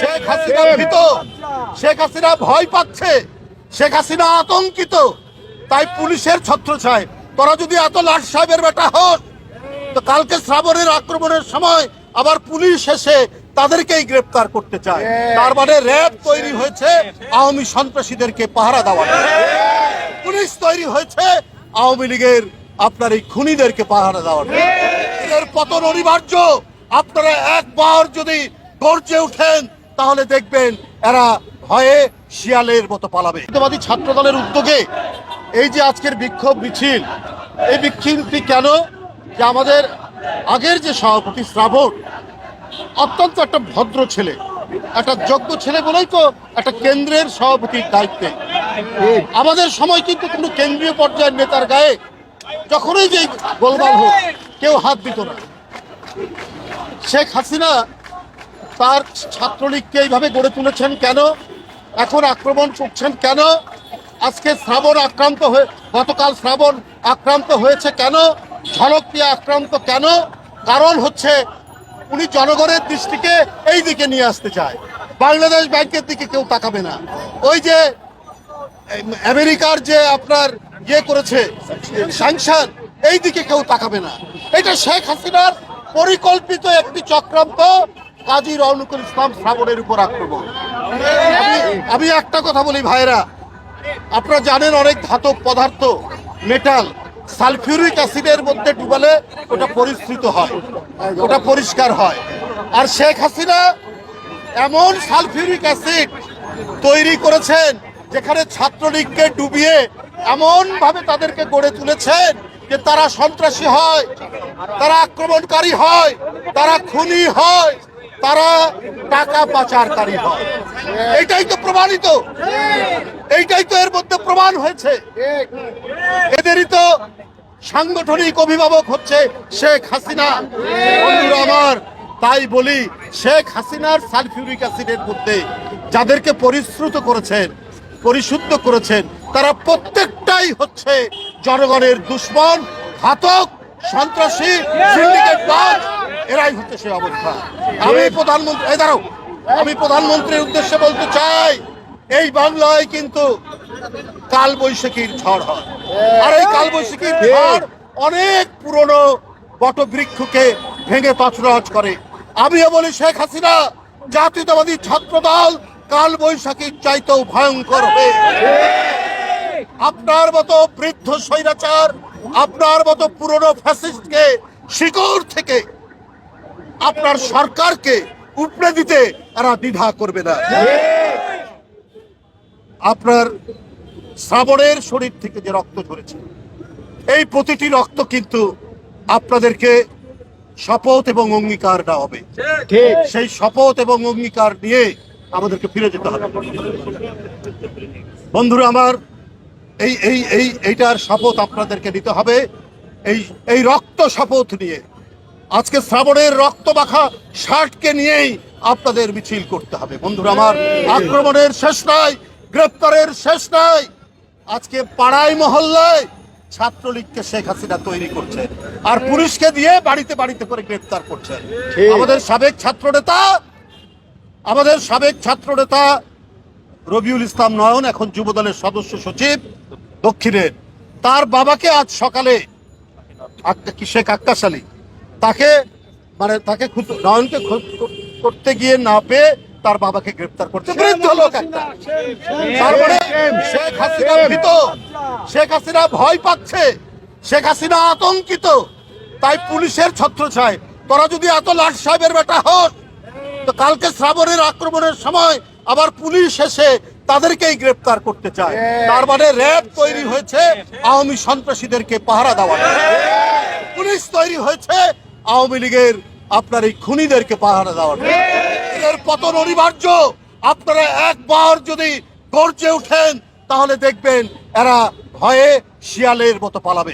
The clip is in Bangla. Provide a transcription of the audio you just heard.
শেখ হাসিনা ভীত, শেখ হাসিনা ভয় পাচ্ছে, শেখ হাসিনা আতঙ্কিত, তাই পুলিশের ছত্রছায়। তোরা যদি এত লাট সাহেবের বেটা হোস, তো কালকে শ্রাবণের আক্রমণের সময় আবার পুলিশ এসে তাদেরকেই গ্রেপ্তার করতে চায়। তার মানে র্যাব তৈরি হয়েছে আওয়ামী সন্ত্রাসীদেরকে পাহারা দেওয়ার, পুলিশ তৈরি হয়েছে আওয়ামী লীগের আপনার এই খুনিদেরকে পাহারা দেওয়ার। এদের পতন অনিবার্য। আপনারা একবার যদি গর্জে উঠেন তাহলে দেখবেন এরা ভয়ে শিয়ালের মতো পালাবে। জাতীয়তাবাদী ছাত্র দলের উদ্যোগে এই যে আজকের বিক্ষোভ মিছিল, এই মিছিলটি কেন? যে আমাদের আগের যে সভাপতি শ্রাবণ অত্যন্ত একটা ভদ্র ছেলে, একটা যোগ্য ছেলে বলেই তো একটা কেন্দ্রের সভাপতির দায়িত্বে। আমাদের সময় কিন্তু কোনো কেন্দ্রীয় পর্যায়ের নেতার গায়ে যখনই যে গোলমাল হোক কেউ হাত দিত না। শেখ হাসিনা তার ছাত্রলীগকে এইভাবে গড়ে তুলেছেন কেন? এখন আক্রমণ করছেন কেন? আজকে শ্রাবণ আক্রান্ত হয়ে, গতকাল শ্রাবণ আক্রান্ত হয়েছে কেন? ঝলক দিয়ে আক্রান্ত কেন? কারণ হচ্ছে উনি জনগণের দৃষ্টিকে এই দিকে নিয়ে আসতে চায়। বাংলাদেশ ব্যাংকের দিকে কেউ তাকাবে না। ওই যে আমেরিকার যে আপনার ইয়ে করেছে স্যাংশন, এই দিকে কেউ তাকাবে না। এটা শেখ হাসিনার পরিকল্পিত একটি চক্রান্ত, কাজী রওনকুল ইসলাম শ্রাবণের উপর আক্রমণ। আমি একটা কথা বলি ভাইরা, আপনারা জানেন অনেক ধাতব পদার্থ, মেটাল সালফিউরিক অ্যাসিডের মধ্যে ডুবালে ওটা পরিস্কৃত হয়, ওটা পরিষ্কার হয়। আর শেখ হাসিনা এমন সালফিউরিক অ্যাসিড তৈরি করেছেন যেখানে ছাত্রলীগকে ডুবিয়ে এমন ভাবে তাদেরকে গড়ে তুলেছেন যে তারা সন্ত্রাসী হয়, তারা আক্রমণকারী হয়, তারা খুনি হয়, তারা টাকা পাচারকারী হয়। এইটাই তো প্রমাণিত, এইটাই তো এর মধ্যে প্রমাণ হয়েছে। এদেরই তো সাংগঠনিক অভিভাবক হচ্ছে শেখ হাসিনা। বন্ধুরা আমার, তাই বলি শেখ হাসিনার সালফিউরিক অ্যাসিডের মধ্যে যাদেরকে পরিশ্রুত করেছেন, পরিশুদ্ধ করেছেন, তারা প্রত্যেকটাই হচ্ছে জনগণের দুশ্মন, ঘাতক, সন্ত্রাসী, সিন্ডিকেটবাজ। এরাই হচ্ছে সে অবস্থা। আমি প্রধানমন্ত্রীর উদ্দেশ্যে বলতে চাই, এই বাংলায় কিন্তু কাল বৈশাখীর ঝড় হয়। আর এই কাল বৈশাখীর ঝড় অনেক পুরনো বটবৃক্ষকে ভেঙে তছনছ করে। আমিও বলি শেখ হাসিনা, জাতীয়তাবাদী ছাত্র দল কাল বৈশাখীর চাইতেও ভয়ঙ্কর হয়ে, আপনার মতো বৃদ্ধ স্বৈরাচার, আপনার মতো পুরনো ফ্যাসিস্টকে শিকড় থেকে আপনার সরকারকে উপড়ে দিতে এরা দ্বিধা করবে না। আপনার শ্রাবণের শরীর থেকে যে রক্ত ঝরেছে, এই প্রতিটি রক্ত কিন্তু আপনাদেরকে শপথ এবং অঙ্গীকার দেওয়া হবে। সেই শপথ এবং অঙ্গীকার নিয়ে আমাদেরকে ফিরে যেতে হবে। বন্ধুরা আমার, এইটার শপথ আপনাদেরকে নিতে হবে। এই রক্ত শপথ নিয়ে আজকে শ্রাবণের রক্ত মাখা শার্টকে নিয়েই আপনাদের মিছিল করতে হবে। বন্ধুরা আমার, আক্রমণের শেষ নাই, গ্রেপ্তারের শেষ নাই। আজকে পাড়ায় মহল্লায় ছাত্রলীগকে শেখ হাসিনা তৈরি করছে, আর পুলিশকে দিয়ে বাড়িতে বাড়িতে করে গ্রেপ্তার করছে। আমাদের সাবেক ছাত্র নেতা রবিউল ইসলাম নয়ন, এখন যুবদলের সদস্য সচিব দক্ষিণের, তার বাবাকে আজ সকালে শেখ আক্কাস আলী তাকে নয়নকে করতে গিয়ে না পেয়ে তার বাবাকে গ্রেপ্তার করছে। বৃদ্ধ লোক একটা। তারপরে শেখ হাসিনা ভীত, শেখ হাসিনা ভয় পাচ্ছে, শেখ হাসিনা আতঙ্কিত, তাই পুলিশের ছত্রছায়। তোরা যদি এত লাট সাহেবের বেটা হোস, তো কালকে শ্রাবণের আক্রমণের সময় আবার পুলিশ এসে তাদেরকেই গ্রেপ্তার করতে চায়। তার মানে র্যাব তৈরি হয়েছে আওয়ামী সন্ত্রাসীদেরকে পাহারা দেওয়ার, পুলিশ তৈরি হয়েছে আওয়ামী লীগের আপনার এই খুনিদেরকে পাহারা দেওয়ার। এদের পতন অনিবার্য। আপনারা একবার যদি গর্জে উঠেন তাহলে দেখবেন এরা ভয়ে শিয়ালের মতো পালাবে।